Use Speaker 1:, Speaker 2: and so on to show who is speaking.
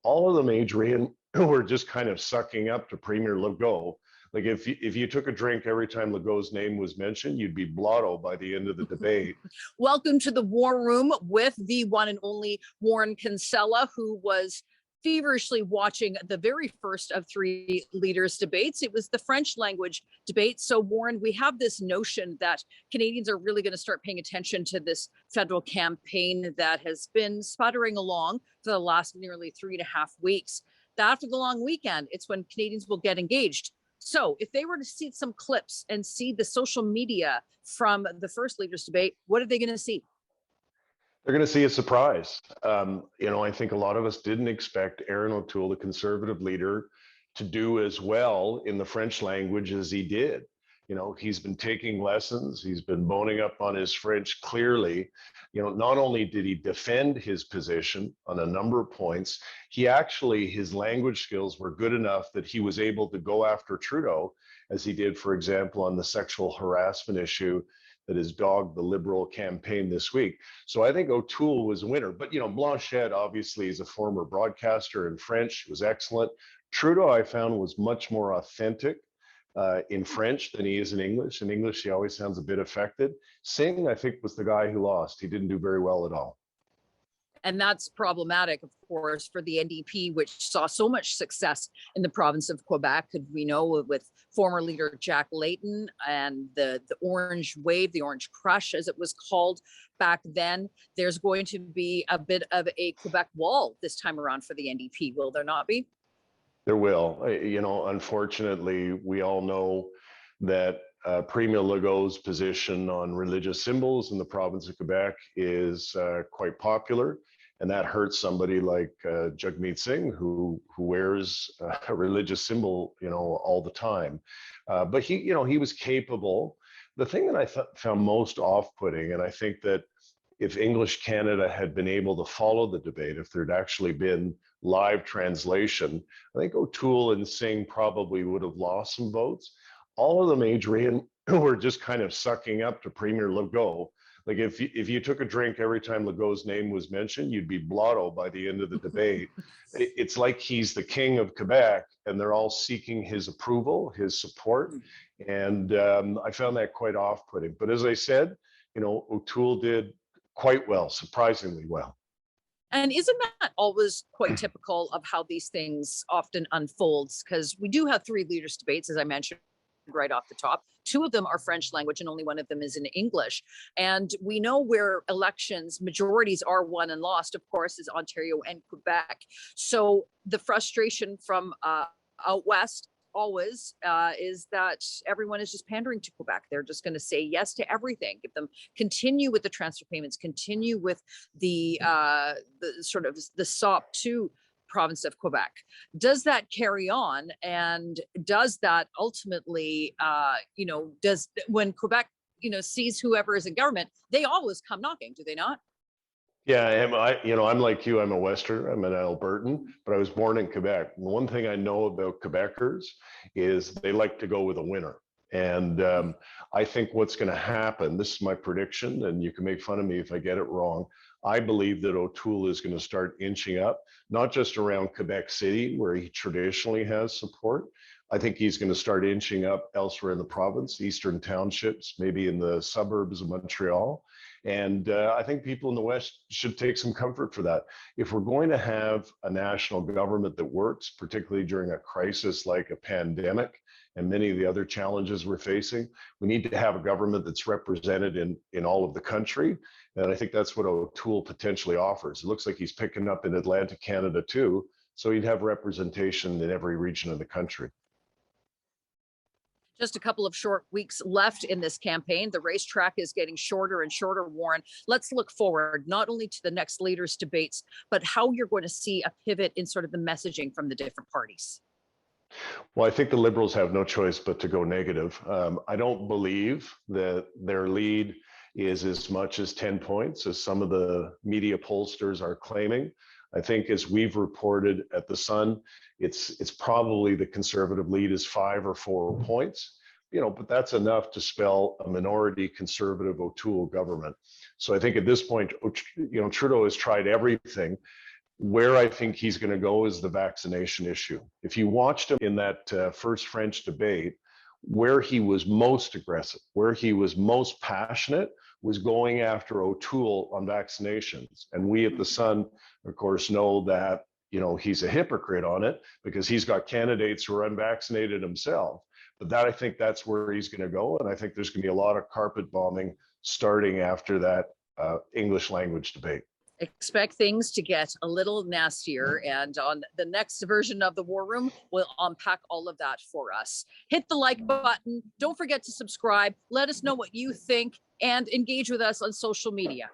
Speaker 1: all of them, Adrian, were just kind of sucking up to Premier Legault. Like if you took a drink every time Legault's name was mentioned, you'd be blotto by the end of the debate.
Speaker 2: Welcome to the War Room with the one and only Warren Kinsella, who was feverishly watching the very first of three leaders' debates. It was the French language debate. So, Warren, we have this notion that Canadians are really going to start paying attention to this federal campaign that has been sputtering along for the last nearly 3.5 weeks. After the long weekend, it's when Canadians will get engaged. So if they were to see some clips and see the social media from the first leaders debate, what are they going to see?
Speaker 1: They're going to see a surprise. I think a lot of us didn't expect Erin O'Toole, the Conservative leader, to do as well in the French language as he did. He's been taking lessons. He's been boning up on his French clearly. Not only did he defend his position on a number of points, his language skills were good enough that he was able to go after Trudeau, as he did, for example, on the sexual harassment issue that has dogged the Liberal campaign this week. So I think O'Toole was a winner. But, Blanchet obviously is a former broadcaster in French, was excellent. Trudeau, I found, was much more authentic in French than he is in English. In English, he always sounds a bit affected. Singh, I think, was the guy who lost. He didn't do very well at all.
Speaker 2: And that's problematic, of course, for the NDP, which saw so much success in the province of Quebec. And we know with former leader Jack Layton and the Orange Wave, the Orange Crush, as it was called back then, there's going to be a bit of a Quebec wall this time around for the NDP. Will there not be?
Speaker 1: There will. Unfortunately, we all know that Premier Legault's position on religious symbols in the province of Quebec is quite popular, and that hurts somebody like Jagmeet Singh, who wears a religious symbol, all the time. But he was capable. The thing that I found most off-putting, and I think that if English Canada had been able to follow the debate, if there'd actually been live translation, I think O'Toole and Singh probably would have lost some votes. All of them, Adrian, were just kind of sucking up to Premier Legault. Like if you took a drink every time Legault's name was mentioned, you'd be blotto by the end of the debate. It's like he's the king of Quebec, and they're all seeking his approval, his support. And I found that quite off-putting. But as I said, O'Toole did quite well, surprisingly well.
Speaker 2: And isn't that always quite typical of how these things often unfolds? Because we do have three leaders debates, as I mentioned right off the top. Two of them are French language and only one of them is in English. And we know where elections, majorities are won and lost, of course, is Ontario and Quebec. So the frustration from out west always is that everyone is just pandering to Quebec. They're just going to say yes to everything. Give them, continue with the transfer payments, continue with the sort of the SOP to province of Quebec. Does that carry on? And does that ultimately, does when Quebec, sees whoever is in government, they always come knocking, do they not?
Speaker 1: Yeah, I'm like you. I'm a Westerner. I'm an Albertan, but I was born in Quebec. And one thing I know about Quebecers is they like to go with a winner. And I think what's going to happen, this is my prediction, and you can make fun of me if I get it wrong. I believe that O'Toole is going to start inching up, not just around Quebec City, where he traditionally has support. I think he's going to start inching up elsewhere in the province, eastern townships, maybe in the suburbs of Montreal. And I think people in the West should take some comfort for that. If we're going to have a national government that works, particularly during a crisis like a pandemic and many of the other challenges we're facing, we need to have a government that's represented in all of the country. And I think that's what O'Toole potentially offers. It looks like he's picking up in Atlantic Canada too. So he'd have representation in every region of the country.
Speaker 2: Just a couple of short weeks left in this campaign. The racetrack is getting shorter and shorter, Warren. Let's look forward, not only to the next leaders' debates, but how you're going to see a pivot in sort of the messaging from the different parties.
Speaker 1: Well, I think the Liberals have no choice but to go negative. I don't believe that their lead is as much as 10 points as some of the media pollsters are claiming. I think as we've reported at The Sun, it's probably the Conservative lead is 5 or 4 points, but that's enough to spell a minority Conservative O'Toole government. So I think at this point, Trudeau has tried everything. Where I think he's going to go is the vaccination issue. If you watched him in that first French debate, where he was most aggressive, where he was most passionate, was going after O'Toole on vaccinations. And we at the Sun, of course, know that, you know, he's a hypocrite on it because he's got candidates who are unvaccinated himself. But that, I think that's where he's going to go. And I think there's going to be a lot of carpet bombing starting after that English language debate.
Speaker 2: Expect things to get a little nastier, and on the next version of the War Room, we'll unpack all of that for us. Hit the like button. Don't forget to subscribe. Let us know what you think and engage with us on social media.